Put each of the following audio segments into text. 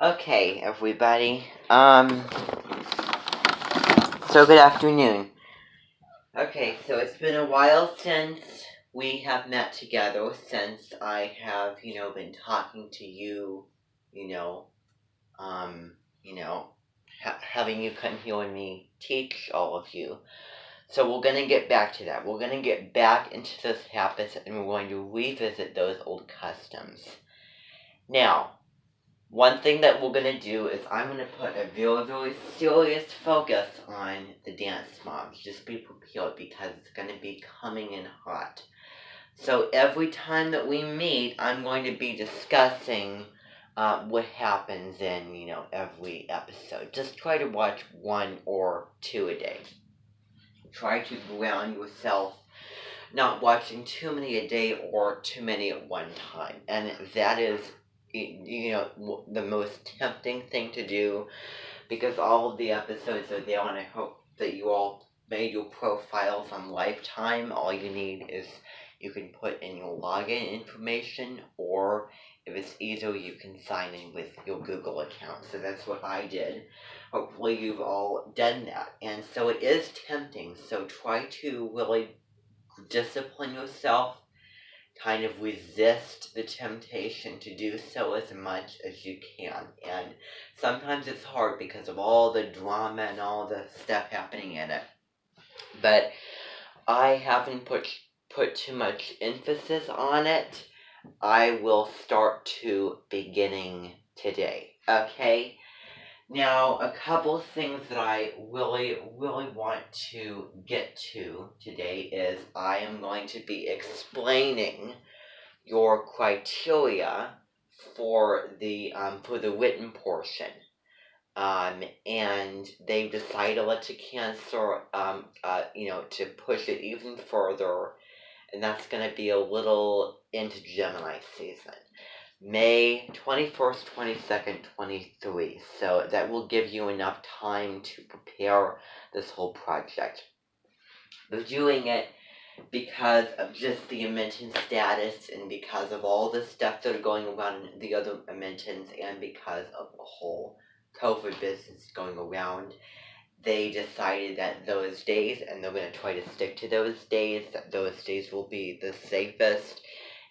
Okay, everybody. So good afternoon. Okay, so it's been a while since we have met together, since I have, been talking to you, you know, um, having you come here and me teach all of you. So we're gonna get back to that. We're gonna get back into those habits and we're going to revisit those old customs. Now, one thing that we're going to do is I'm going to put a very, very serious focus on the dance moms. Just be prepared because it's going to be coming in hot. So every time that we meet, I'm going to be discussing what happens in, every episode. Just try to watch 1 or 2 a day. Try to ground yourself, not watching too many a day or too many at one time. And that is the most tempting thing to do because all of the episodes are there, and I hope that you all made your profiles on Lifetime. All you need is you can put in your login information, or if it's easier, you can sign in with your Google account. So that's what I did. Hopefully you've all done that. And so it is tempting, so try to really discipline yourself, kind of resist the temptation to do so as much as you can. And sometimes it's hard because of all the drama and all the stuff happening in it. But I haven't put too much emphasis on it. I will start to beginning today. Okay? Now, a couple things that I really, really want to get to today is I am going to be explaining your criteria for the written portion. And they've decided to cancel, to push it even further, and that's going to be a little into Gemini season. May 21st, 22nd, 23. So that will give you enough time to prepare this whole project. We're doing it because of just the Edmonton status and because of all the stuff that are going around in the other Edmontons and because of the whole COVID business going around. They decided that those days, and they're going to try to stick to those days, that those days will be the safest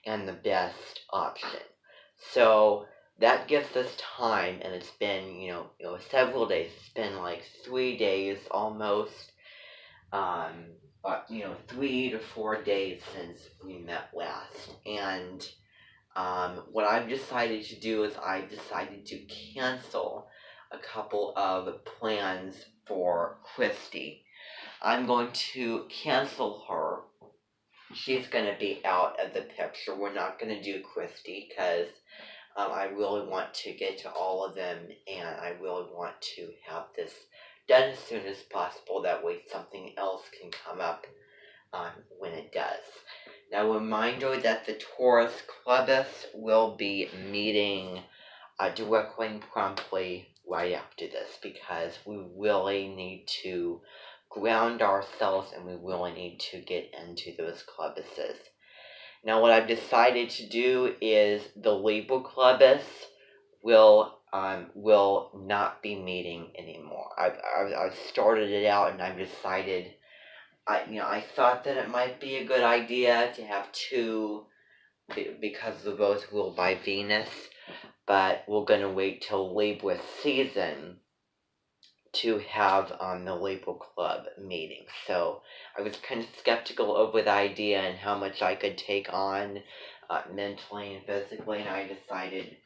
and the best option. So that gives us time, and it's been, several days. It's been like 3 days almost, 3 to 4 days since we met last. And what I've decided to do is I've decided to cancel a couple of plans for Christy. I'm going to cancel her. She's going to be out of the picture. We're not going to do Christy because I really want to get to all of them, and I really want to have this done as soon as possible. That way something else can come up when it does. Now, a reminder that the Taurus Clubus will be meeting directly and promptly right after this because we really need to ground ourselves and we really need to get into those clubuses. Now, what I've decided to do is the Libra Clubus will not be meeting anymore. I've started it out and I've decided. I thought that it might be a good idea to have 2 because they're both ruled by Venus, but we're going to wait till Libra season to have the Libra Club meeting. So I was kind of skeptical over the idea and how much I could take on mentally and physically, and I decided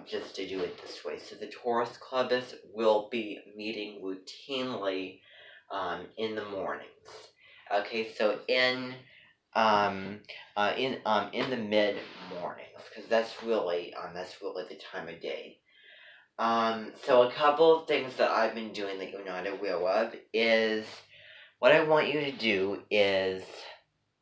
just to do it this way. So the Taurus Clubus will be meeting routinely in the mornings. Okay, so in the mid mornings, because that's really the time of day. So a couple of things that I've been doing that you're not aware of is what I want you to do is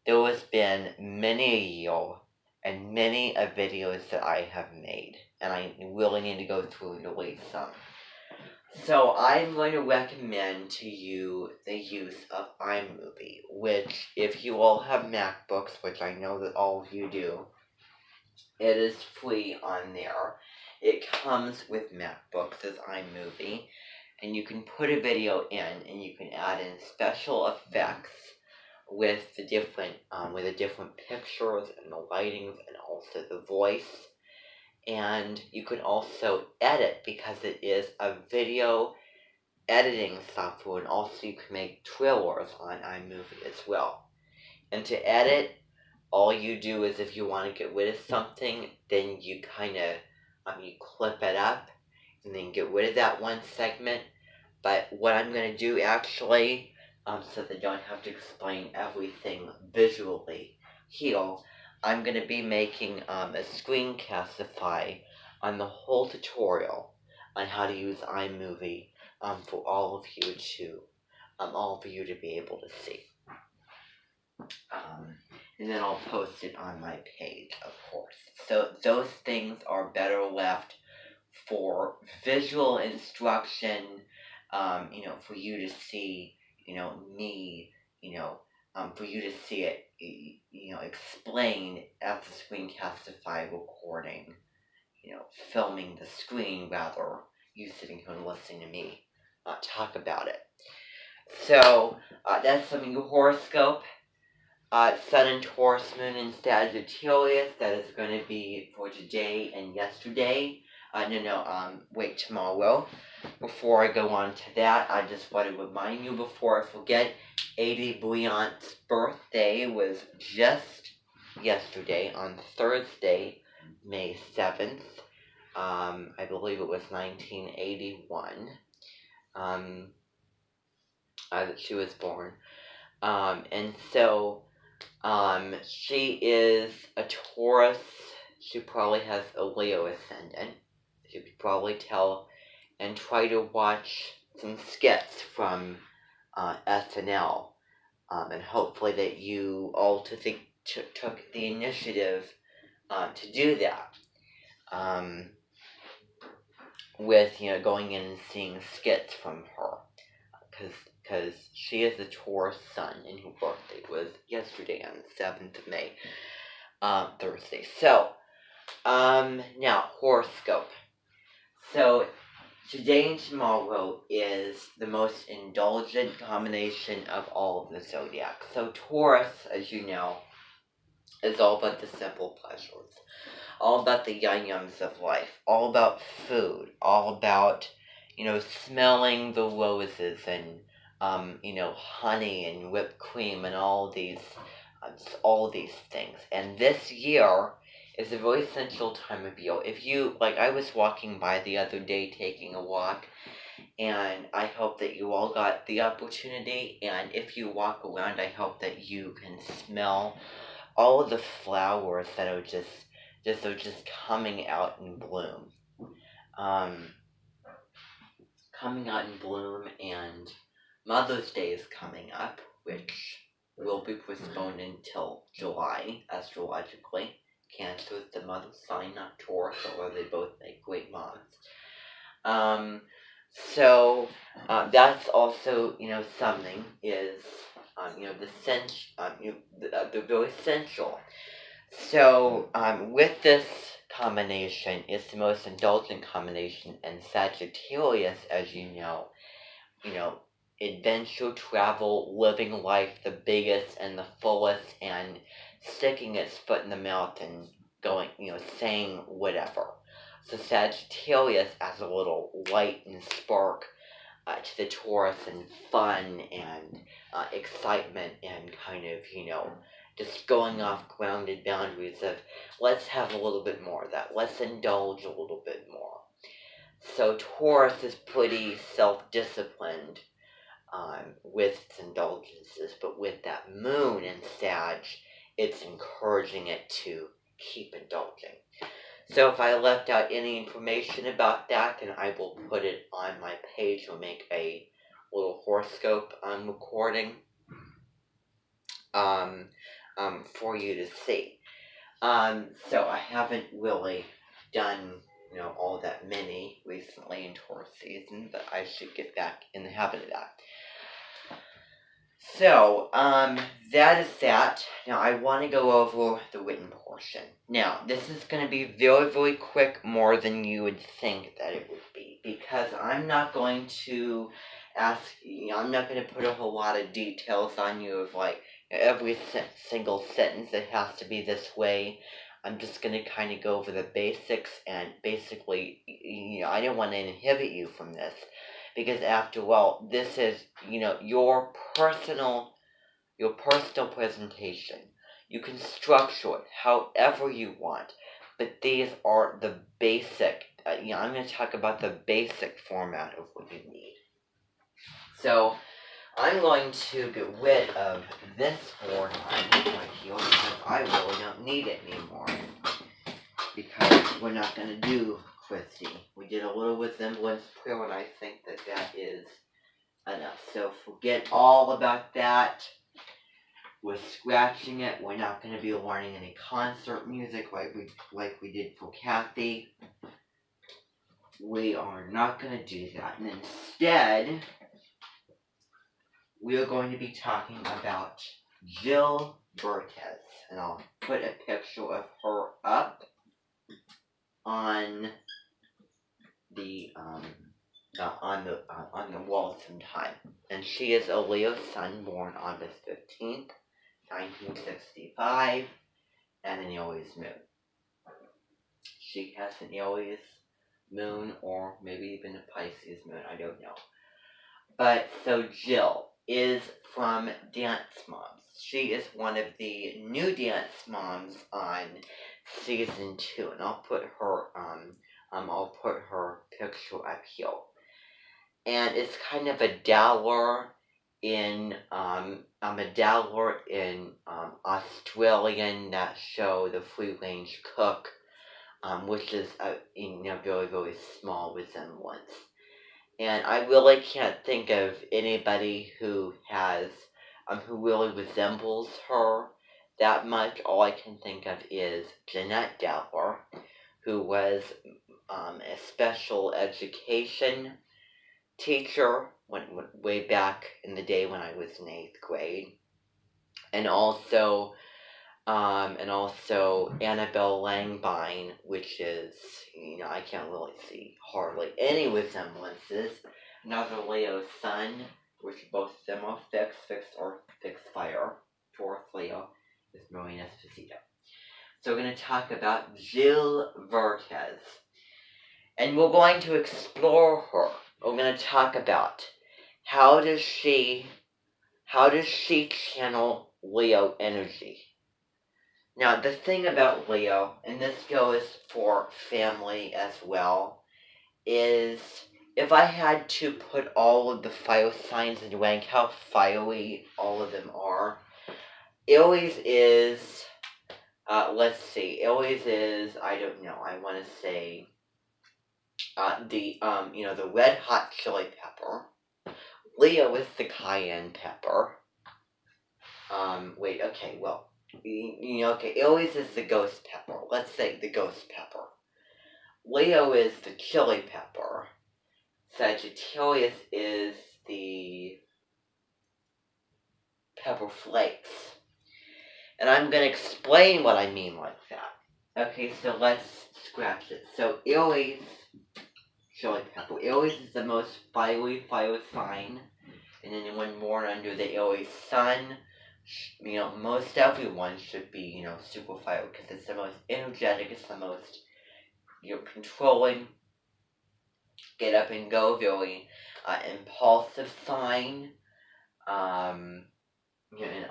there has been many a year and many a videos that I have made, and I really need to go through and delete some. So I'm going to recommend to you the use of iMovie, which if you all have MacBooks, which I know that all of you do, it is free on there. It comes with MacBooks as iMovie, and you can put a video in, and you can add in special effects with the different pictures and the lightings and also the voice. And you can also edit, because it is a video editing software, and also you can make trailers on iMovie as well. And to edit, all you do is, if you want to get rid of something, then you kind of you clip it up and then get rid of that one segment. But what I'm going to do actually, so that I don't have to explain everything visually here, I'm going to be making a screencastify on the whole tutorial on how to use iMovie for all of you to be able to see. And then I'll post it on my page, of course. So those things are better left for visual instruction, for you to see, me, for you to see it, explained as the Screencastify recording, filming the screen, rather you sitting here and listening to me talk about it. So that's some horoscope. Sun in Taurus, Moon in Sagittarius. That is going to be for today and yesterday. Tomorrow. Before I go on to that, I just want to remind you before I forget, Adi Bryant's birthday was just yesterday, on Thursday, May 7th. I believe it was 1981 that she was born. And so she is a Taurus. She probably has a Leo ascendant. You could probably tell, and try to watch some skits from SNL, and hopefully that you all took the initiative to do that. With going in and seeing skits from her, because she is a Taurus sun, and her birthday was yesterday on the 7th of May, Thursday. So, now, horoscope. So, today and tomorrow is the most indulgent combination of all of the zodiac. So, Taurus, as you know, is all about the simple pleasures, all about the yum-yums of life, all about food, all about, smelling the roses and, honey and whipped cream and all these things. And this year is a very essential time of year. If you, I was walking by the other day taking a walk, and I hope that you all got the opportunity, and if you walk around, I hope that you can smell all of the flowers that are just coming out in bloom. And Mother's Day is coming up, which will be postponed until July, astrologically. Cancer is the mother sign, not Taurus, although they both make great moms. So that's also, something is, the very essential. So, with this combination, it's the most indulgent combination, and Sagittarius, as you know, adventure, travel, living life the biggest and the fullest, and sticking its foot in the mouth and going, saying whatever. So Sagittarius adds a little light and spark to the Taurus, and fun and excitement, and kind of, just going off grounded boundaries of, let's have a little bit more of that. Let's indulge a little bit more. So Taurus is pretty self-disciplined with its indulgences, but with that moon in Sag, it's encouraging it to keep indulging. So if I left out any information about that, then I will put it on my page or make a little horoscope recording for you to see. So I haven't really done, all that many recently in Taurus season, but I should get back in the habit of that. So, that is that. Now, I want to go over the written portion. Now, this is going to be very, very quick, more than you would think that it would be, because I'm not going to I'm not going to put a whole lot of details on you of like every single sentence that has to be this way. I'm just going to kind of go over the basics, and basically, I don't want to inhibit you from this. Because after all, this is, your personal presentation. You can structure it however you want, but these are the basic, I'm going to talk about the basic format of what you need. So, I'm going to get rid of this board right here because I really don't need it anymore. Because we're not going to do Christy. We did a little resemblance prayer, and I think that is enough. So forget all about that. We're scratching it. We're not going to be learning any concert music like we did for Kathy. We are not going to do that. And instead, we are going to be talking about Jill Vertes. And I'll put a picture of her up on the wall sometime. And she is a Leo sun born August 15th, 1965, and an Aries moon. She has an Aries moon, or maybe even a Pisces moon, I don't know. But, so Jill is from Dance Moms. She is one of the new Dance Moms on season 2, and I'll put her picture up here. And it's kind of a dower in Australian that show, The Free Range Cook, which is a very, very small resemblance. And I really can't think of anybody who really resembles her that much. All I can think of is Jeanette Dower, who was a special education teacher way back in the day when I was in 8th grade. And also Annabelle Langbine, which is, I can't really see hardly any resemblances. Another Leo sun, which both of them are fixed or fixed fire. Fourth Leo is Marina Esposito. So we're going to talk about Jill Vertes. And we're going to explore her. We're going to talk about how does she channel Leo energy. Now, the thing about Leo, and this goes for family as well, is if I had to put all of the fire signs and rank how fiery all of them are, Aries is, Aries is, I don't know, I want to say, the red hot chili pepper. Leo is the cayenne pepper. Aries is the ghost pepper. Let's say the ghost pepper. Leo is the chili pepper. Sagittarius is the pepper flakes. And I'm going to explain what I mean like that. Okay, so let's scratch it. So Aries, chili pepper. Aries is the most fiery sign. And anyone born under the Aries sun, most everyone should be, super fire, because it's the most energetic, it's the most, controlling, get up and go, very impulsive sign, and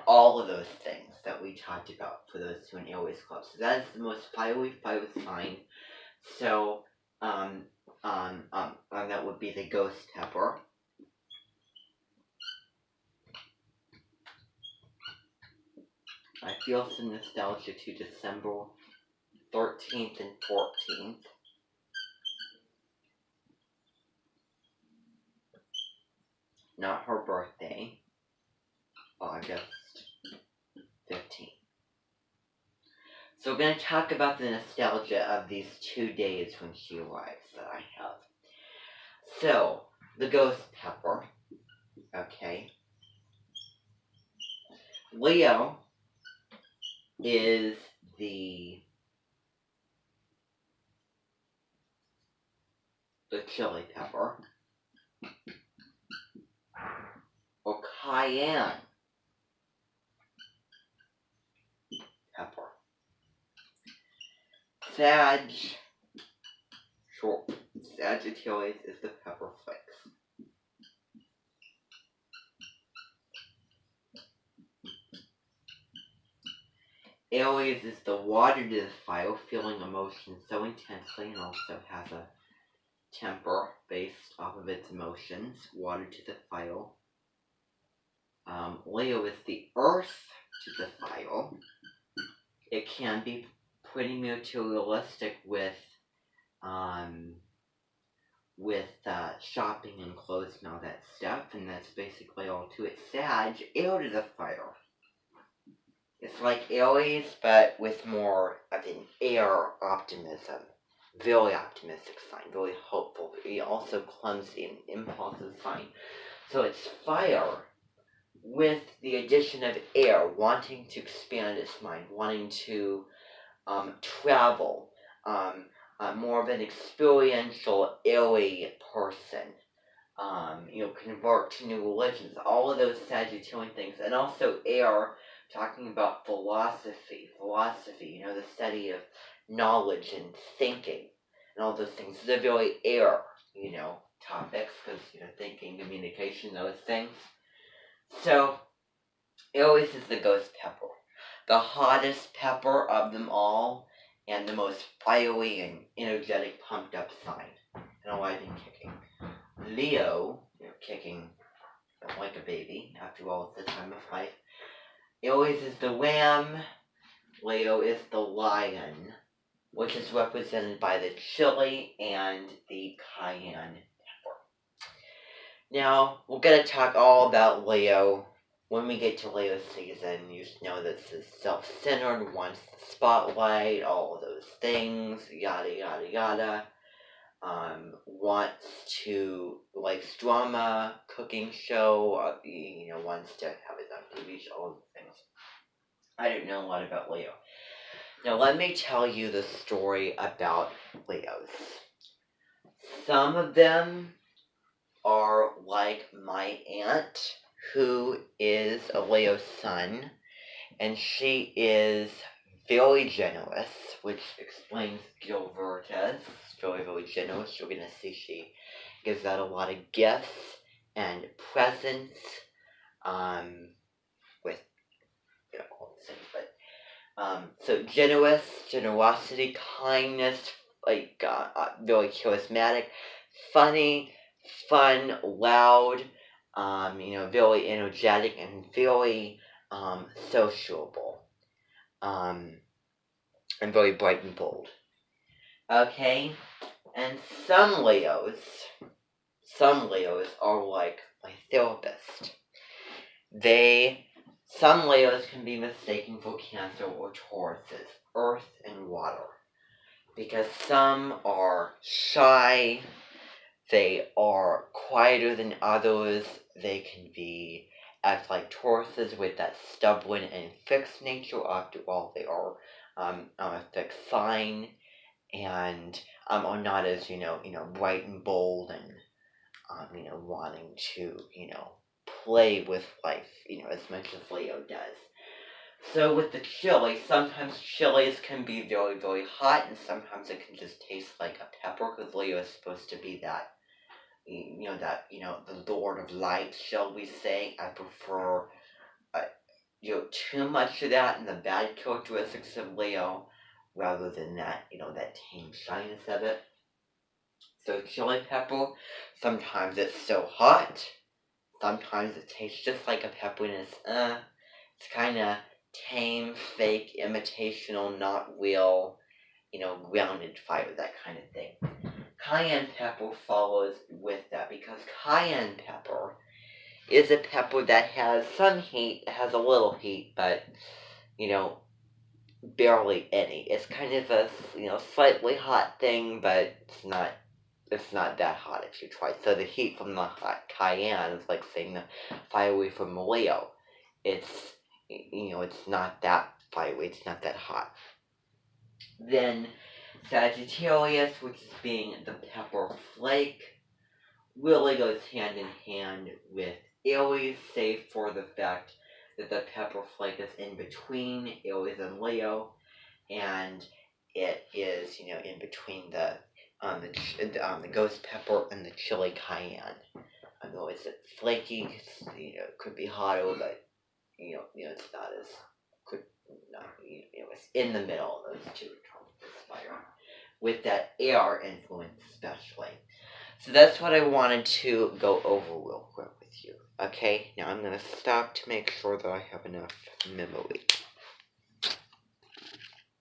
all of those things that we talked about for those who are in Aries Club. So that is the most fiery sign. So, that would be the ghost pepper. I feel some nostalgia to December 13th and 14th. Not her birthday. August 15th. So we're going to talk about the nostalgia of these 2 days when she arrives that I have. So, the ghost pepper. Okay. Leo is the chili pepper, or cayenne pepper. Sagittarius is the pepper flakes. Aries is the water to the fire, feeling emotions so intensely, and also has a temper based off of its emotions. Water to the fire. Leo is the earth to the fire. It can be pretty materialistic with shopping and clothes and all that stuff, and that's basically all to it. Sag, air to the fire. It's like Aries, but with more of an air optimism. Very optimistic sign, very hopeful, also clumsy and impulsive sign. So it's fire with the addition of air, wanting to expand its mind, wanting to travel, more of an experiential, airy person, convert to new religions, all of those Sagittarian things, and also air, talking about philosophy, the study of knowledge and thinking, and all those things. They're very air, topics, because, thinking, communication, those things. So, Aries is the ghost pepper, the hottest pepper of them all, and the most fiery and energetic, pumped up sign, and alive and kicking. Leo, kicking like a baby, after all, it's the time of life. Aries is the lamb, Leo is the lion, which is represented by the chili and the cayenne pepper. Now, we're going to talk all about Leo. When we get to Leo season, you know this is self-centered, wants the spotlight, all of those things, yada, yada, yada. Wants to, likes drama, cooking show, wants to have his own TV show, all those things. I don't know a lot about Leo. Now, let me tell you the story about Leos. Some of them are like my aunt, who is a Leo sun, and she is very generous, which explains Gilberta's. Very, very generous. You're going to see she gives out a lot of gifts and presents, with, all the things, but, so generosity, kindness, very charismatic, funny, fun, loud, very energetic, and very, sociable, and very bright and bold. Okay? And some Leos are like my therapist. Some Leos can be mistaken for Cancer or Tauruses, earth and water, because some are shy, they are quieter than others, they can act like Tauruses with that stubborn and fixed nature. After all, they are a fixed sign, and are not as bright and bold and wanting to play with life as much as Leo does. So with the chili, sometimes chilies can be very, very hot, and sometimes it can just taste like a pepper, because Leo is supposed to be that the Lord of Light, shall we say. I prefer too much of that and the bad characteristics of Leo, rather than that, that tame shyness of it. So chili pepper, sometimes it's so hot, sometimes it tastes just like a pepper, and it's kind of tame, fake, imitational, not real, grounded fire, that kind of thing. Cayenne pepper follows with that, because cayenne pepper is a pepper that has some heat, has a little heat, but, barely any. It's kind of a, slightly hot thing, but it's not that hot if you try. So the heat from the hot cayenne is like saying the fire away from Leo. It's, it's not that fiery, it's not that hot. Then Sagittarius, which is being the pepper flake, really goes hand in hand with Aries, save for the fact that the pepper flake is in between Aries and Leo, and it is, in between the ghost pepper and the chili cayenne. I know it's flaky, it could be hotter, but it's not as could not, it's in the middle of those two conspire with that air influence especially. So that's what I wanted to go over real quick with you. Okay, now I'm gonna stop to make sure that I have enough memory.